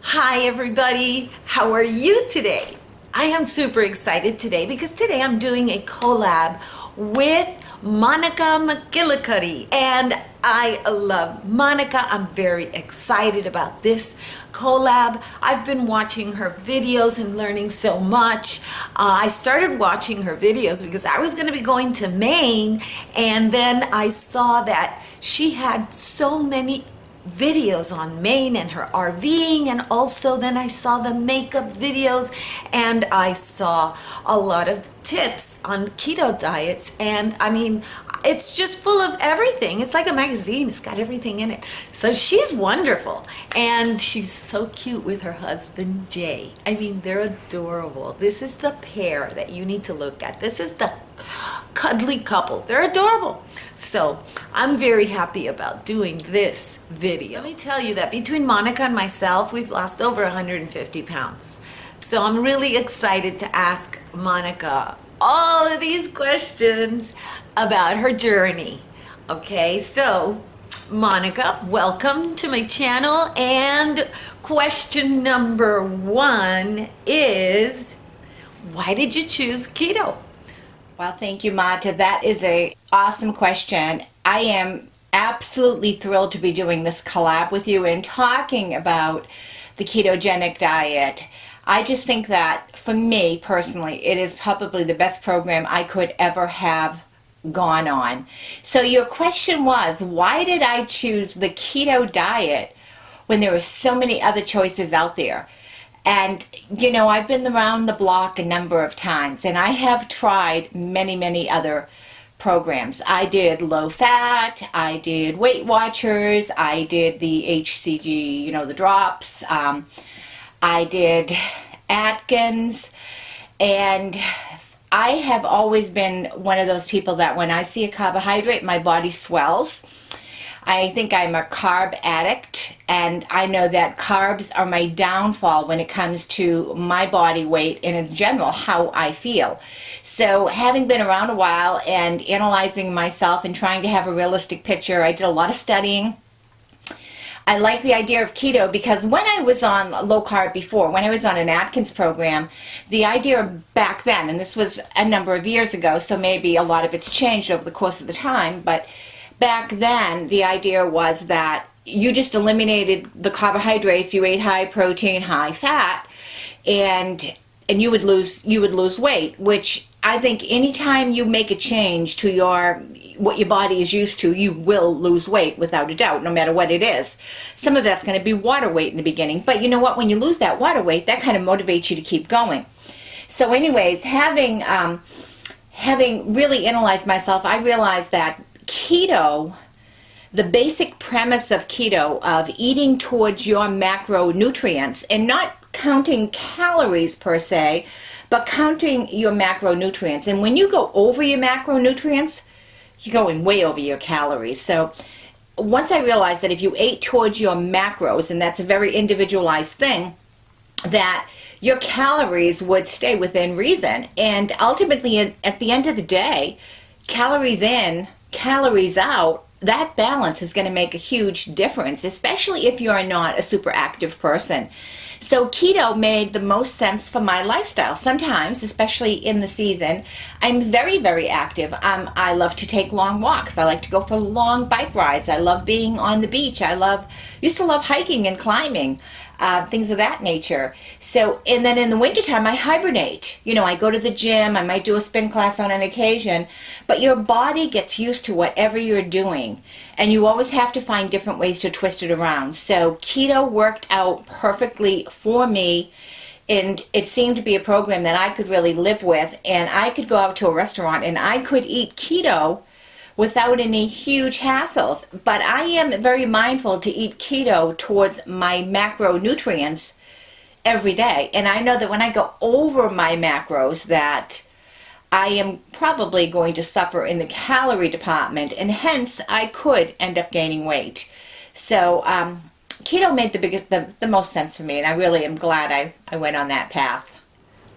Hi everybody, how are you today? I am super excited today because today I'm doing a collab with Monika McGillicuddy, and I love Monika. I'm very excited about this collab. I've been watching her videos and learning so much. I started watching her videos because I was going to be going to Maine, and then I saw that she had so many videos on Maine and her RVing, and also then I saw the makeup videos, and I saw a lot of tips on keto diets, and I mean, it's just full of everything. It's like a magazine. It's got everything in it. So she's wonderful, and she's so cute with her husband Jay. I mean, they're adorable. This is the pair that you need to look at. This is the cuddly couple. They're adorable. So I'm very happy about doing this video. Let me tell you that between Monika and myself, we've lost over 150 pounds. So I'm really excited to ask Monika all of these questions about her journey. Okay, so Monika, welcome to my channel. And question number one is, why did you choose keto? Well, thank you, Mata. That is an awesome question. I am absolutely thrilled to be doing this collab with you and talking about the ketogenic diet. I just think that for me personally, it is probably the best program I could ever have gone on. So your question was, why did I choose the keto diet when there were so many other choices out there? And, you know, I've been around the block a number of times, and I have tried many other programs. I did low fat, I did Weight Watchers, I did the HCG, you know, the drops, I did Atkins, and I have always been one of those people that when I see a carbohydrate, my body swells. I think I'm a carb addict, and I know that carbs are my downfall when it comes to my body weight and in general how I feel. So having been around a while and analyzing myself and trying to have a realistic picture, I did a lot of studying. I like the idea of keto because when I was on low carb before, when I was on an Atkins program, the idea back then, and this was a number of years ago, so maybe a lot of it's changed over the course of the time, but back then, the idea was that you just eliminated the carbohydrates, you ate high protein, high fat, and you would lose weight, which I think anytime you make a change to what your body is used to, you will lose weight without a doubt, no matter what it is. Some of that's going to be water weight in the beginning, but you know what? When you lose that water weight, that kind of motivates you to keep going. So anyways, having really analyzed myself, I realized that keto, the basic premise of keto, of eating towards your macronutrients and not counting calories per se, but counting your macronutrients. And when you go over your macronutrients, you're going way over your calories. So once I realized that if you ate towards your macros, and that's a very individualized thing, that your calories would stay within reason. And ultimately, at the end of the day, calories in, calories out, that balance is going to make a huge difference, especially if you're not a super active person. So keto made the most sense for my lifestyle. Sometimes, especially in the season, I'm very active. I love to take long walks. I like to go for long bike rides. I love being on the beach. Used to love hiking and climbing. Things of that nature. So, and then in the wintertime, I hibernate. You know, I go to the gym, I might do a spin class on an occasion, but your body gets used to whatever you're doing, and you always have to find different ways to twist it around. So keto worked out perfectly for me, and it seemed to be a program that I could really live with, and I could go out to a restaurant and I could eat keto without any huge hassles. But I am very mindful to eat keto towards my macronutrients every day. And I know that when I go over my macros, that I am probably going to suffer in the calorie department, and hence I could end up gaining weight. So keto made the most sense for me, and I really am glad I went on that path.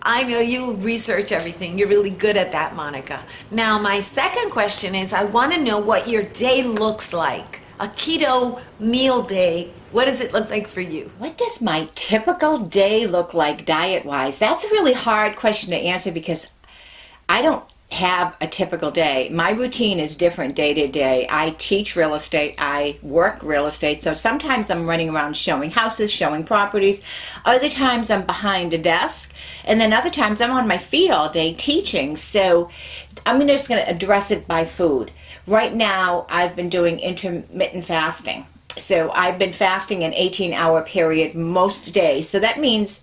I know you research everything. You're really good at that, Monika. Now, my second question is, I want to know what your day looks like. A keto meal day What does it look like for you? What does my typical day look like diet-wise? That's a really hard question to answer because I don't have a typical day. My routine is different day to day. I teach real estate. I work real estate. So sometimes I'm running around showing houses, showing properties. Other times I'm behind a desk. And then other times I'm on my feet all day teaching. So I'm just going to address it by food. Right now I've been doing intermittent fasting. So I've been fasting an 18-hour period most days. So that means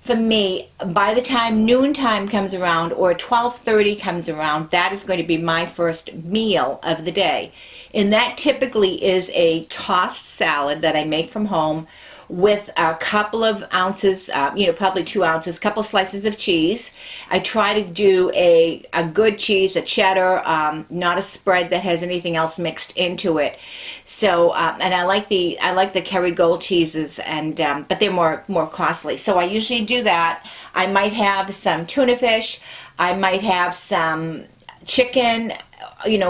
for me, by the time noontime comes around or 12:30 comes around, that is going to be my first meal of the day. And that typically is a tossed salad that I make from home with a couple of ounces, probably 2 ounces, couple slices of cheese. I try to do a good cheese, a cheddar, not a spread that has anything else mixed into it. So, and I like the Kerrygold cheeses, and but they're more costly. So I usually do that. I might have some tuna fish. I might have some chicken.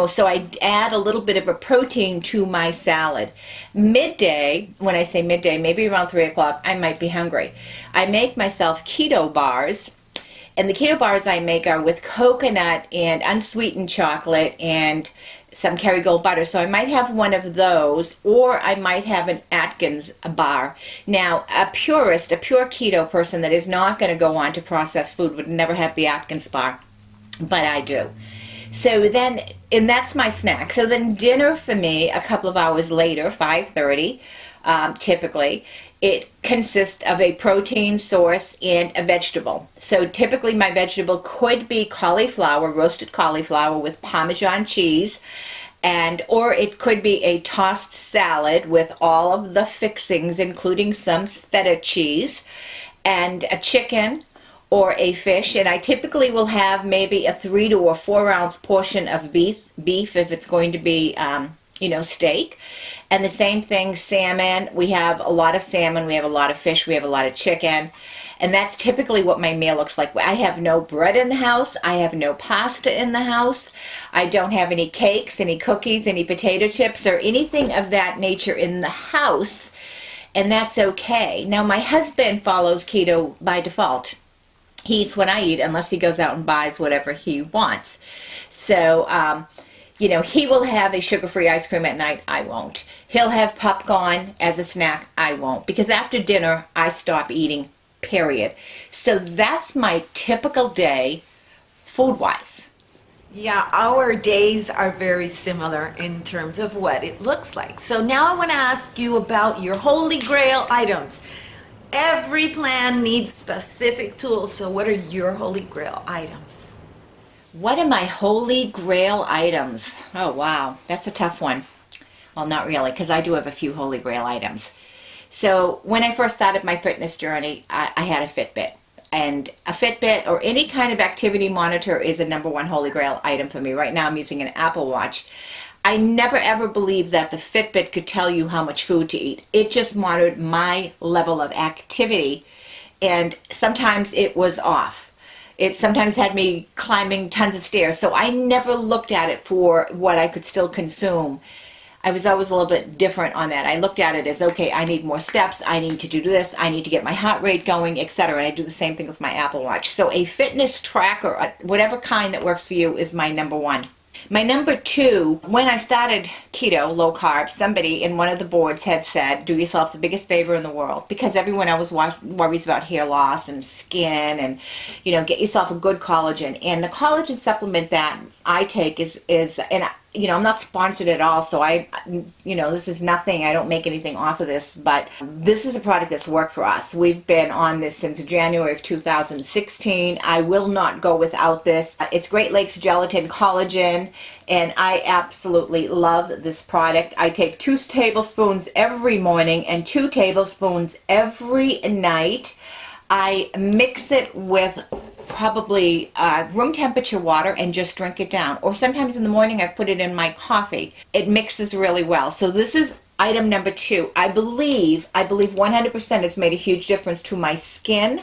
So I add a little bit of a protein to my salad. Midday, when I say midday, maybe around 3 o'clock, I might be hungry. I make myself keto bars, and the keto bars I make are with coconut and unsweetened chocolate and some Kerrygold butter. So I might have one of those, or I might have an Atkins bar. Now, a pure keto person that is not going to go on to processed food would never have the Atkins bar, but I do. So then, and that's my snack. So then dinner for me, a couple of hours later, 5:30, typically, it consists of a protein source and a vegetable. So typically my vegetable could be cauliflower, roasted cauliflower with Parmesan cheese, or it could be a tossed salad with all of the fixings, including some feta cheese, and a chicken, or a fish, and I typically will have maybe a 3 to a 4 ounce portion of beef if it's going to be, steak. And the same thing, salmon. We have a lot of salmon, we have a lot of fish, we have a lot of chicken. And that's typically what my meal looks like. I have no bread in the house. I have no pasta in the house. I don't have any cakes, any cookies, any potato chips, or anything of that nature in the house. And that's okay. Now, my husband follows keto by default. He eats what I eat unless he goes out and buys whatever he wants. So, he will have a sugar-free ice cream at night. I won't. He'll have popcorn as a snack. I won't. Because after dinner, I stop eating, period. So that's my typical day, food-wise. Yeah, our days are very similar in terms of what it looks like. So now I want to ask you about your Holy Grail items. Every plan needs specific tools, so what are your Holy Grail items? What are my Holy Grail items? Oh, wow, that's a tough one. Well, not really, because I do have a few Holy Grail items. So when I first started my fitness journey, I had a Fitbit. And a Fitbit or any kind of activity monitor is a number one Holy Grail item for me. Right now I'm using an Apple Watch. I never ever believed that the Fitbit could tell you how much food to eat. It just monitored my level of activity, and sometimes it was off. It sometimes had me climbing tons of stairs, so I never looked at it for what I could still consume. I was always a little bit different on that. I looked at it as, okay, I need more steps, I need to do this, I need to get my heart rate going, etc. And I do the same thing with my Apple Watch. So a fitness tracker, whatever kind that works for you, is my number one. My number two, when I started keto, low carb, somebody in one of the boards had said, do yourself the biggest favor in the world, because everyone always worries about hair loss and skin, and get yourself a good collagen. And the collagen supplement that I take is and I'm not sponsored at all, so this is nothing. I don't make anything off of this, but this is a product that's worked for us. We've been on this since January of 2016. I will not go without this. It's Great Lakes Gelatin Collagen, and I absolutely love this product. I take 2 tablespoons every morning and 2 tablespoons every night. I mix it with probably room temperature water and just drink it down. Or sometimes in the morning I put it in my coffee. It mixes really well. So this is item number 2. I believe 100% it's made a huge difference to my skin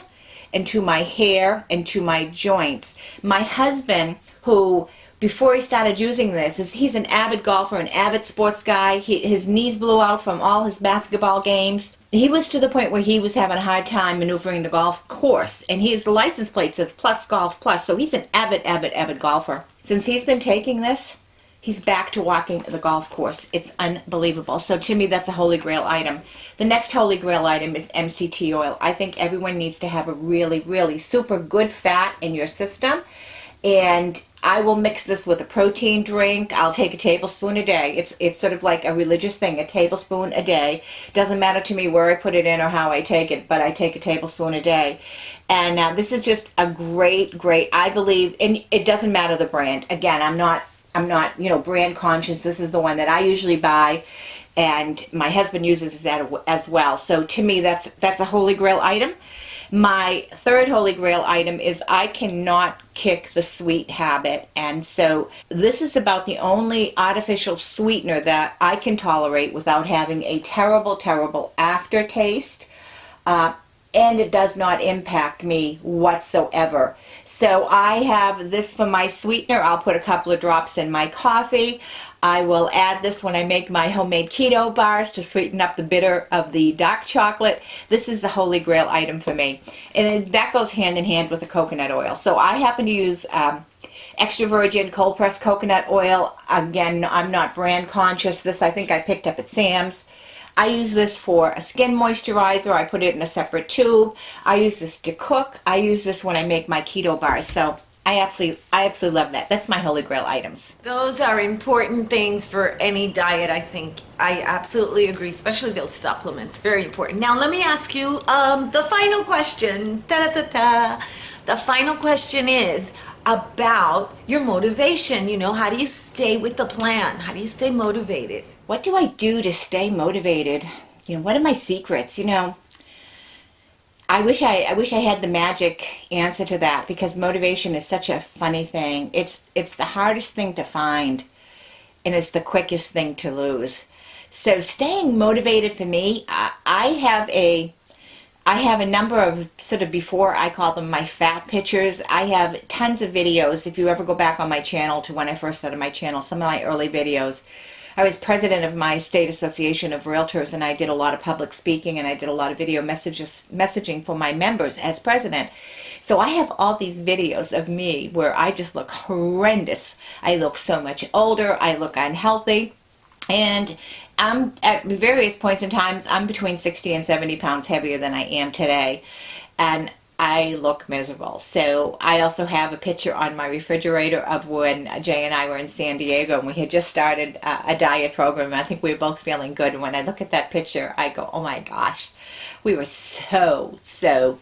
and to my hair and to my joints. My husband, who before he started using this, is he's an avid golfer, an avid sports guy. His knees blew out from all his basketball games. He was to the point where he was having a hard time maneuvering the golf course, and his license plate says plus golf plus, so he's an avid golfer. Since he's been taking this, he's back to walking the golf course. It's unbelievable. So to me, that's a Holy Grail item. The next Holy Grail item is MCT oil. I think everyone needs to have a really super good fat in your system, and I will mix this with a protein drink. I'll take a tablespoon a day. It's sort of like a religious thing, a tablespoon a day. Doesn't matter to me where I put it in or how I take it, but I take a tablespoon a day. And this is just a great, I believe, and it doesn't matter the brand. Again, I'm not, brand conscious. This is the one that I usually buy, and my husband uses that as well. So to me, that's a Holy Grail item. My third Holy Grail item is I cannot kick the sweet habit, and so this is about the only artificial sweetener that I can tolerate without having a terrible aftertaste, and it does not impact me whatsoever. So I have this for my sweetener. I'll put a couple of drops in my coffee. I will add this when I make my homemade keto bars to sweeten up the bitter of the dark chocolate. This is the Holy Grail item for me. And that goes hand in hand with the coconut oil. So I happen to use extra virgin cold pressed coconut oil. Again, I'm not brand conscious. This I think I picked up at Sam's. I use this for a skin moisturizer. I put it in a separate tube. I use this to cook. I use this when I make my keto bars. So I absolutely love that. That's my Holy Grail items. Those are important things for any diet, I think. I absolutely agree, especially those supplements. Very important. Now, let me ask you the final question. The final question is about your motivation. How do you stay with the plan? How do you stay motivated? What do I do to stay motivated? What are my secrets? I wish I had the magic answer to that, because motivation is such a funny thing. It's the hardest thing to find, and it's the quickest thing to lose. So staying motivated for me, I have a number of sort of before, I call them my fat pictures. I have tons of videos. If you ever go back on my channel to when I first started my channel, some of my early videos, I was president of my state association of realtors, and I did a lot of public speaking, and I did a lot of video messaging for my members as president. So I have all these videos of me where I just look horrendous. I look so much older. I look unhealthy. And I'm at various points in times, I'm between 60 and 70 pounds heavier than I am today. And I look miserable. So I also have a picture on my refrigerator of when Jay and I were in San Diego, and we had just started a diet program. I think we were both feeling good. And when I look at that picture, I go, oh my gosh, we were so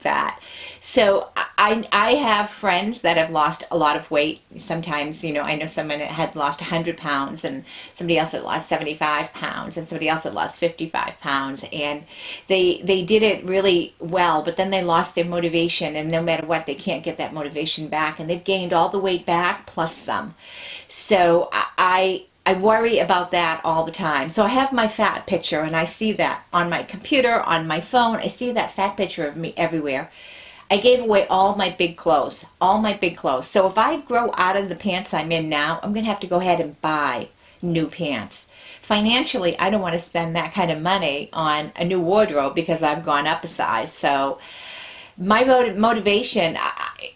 fat. So I have friends that have lost a lot of weight. Sometimes, I know someone that had lost 100 pounds, and somebody else that lost 75 pounds, and somebody else that lost 55 pounds. And they did it really well, but then they lost their motivation, and no matter what, they can't get that motivation back. And they've gained all the weight back plus some. So I worry about that all the time. So I have my fat picture, and I see that on my computer, on my phone. I see that fat picture of me everywhere. I gave away all my big clothes. So if I grow out of the pants I'm in now, I'm going to have to go ahead and buy new pants. Financially, I don't want to spend that kind of money on a new wardrobe because I've gone up a size. So my motivation,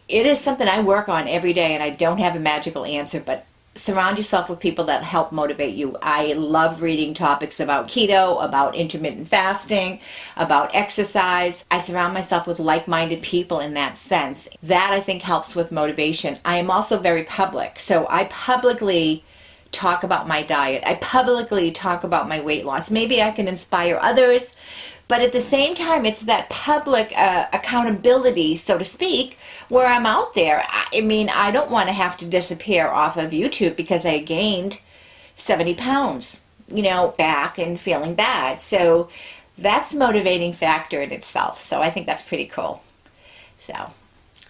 it is something I work on every day, and I don't have a magical answer, but surround yourself with people that help motivate you. I love reading topics about keto, about intermittent fasting, about exercise. I surround myself with like-minded people in that sense. That, I think, helps with motivation. I am also very public. So I publicly talk about my diet. I publicly talk about my weight loss. Maybe I can inspire others, but at the same time, it's that public accountability, so to speak, where I'm out there. I mean, I don't want to have to disappear off of YouTube because I gained 70 pounds, back and feeling bad. So that's a motivating factor in itself. So I think that's pretty cool. So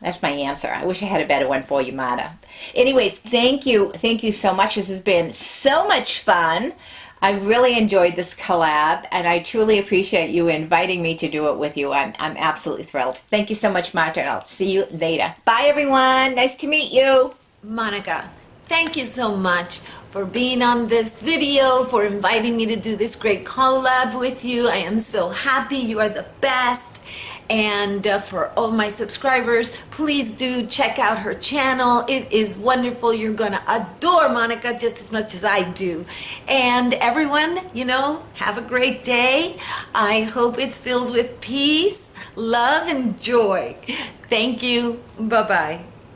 that's my answer. I wish I had a better one for you, Mata. Anyways, thank you. Thank you so much. This has been so much fun. I've really enjoyed this collab, and I truly appreciate you inviting me to do it with you. I'm absolutely thrilled. Thank you so much, Marta, and I'll see you later. Bye, everyone. Nice to meet you. Monika, Thank you so much for being on this video, for inviting me to do this great collab with you. I am so happy. You are the best. And for all my subscribers, please do check out her channel. It is wonderful. You're gonna adore Monika just as much as I do. And everyone, have a great day. I hope it's filled with peace, love, and joy. Thank you. Bye-bye.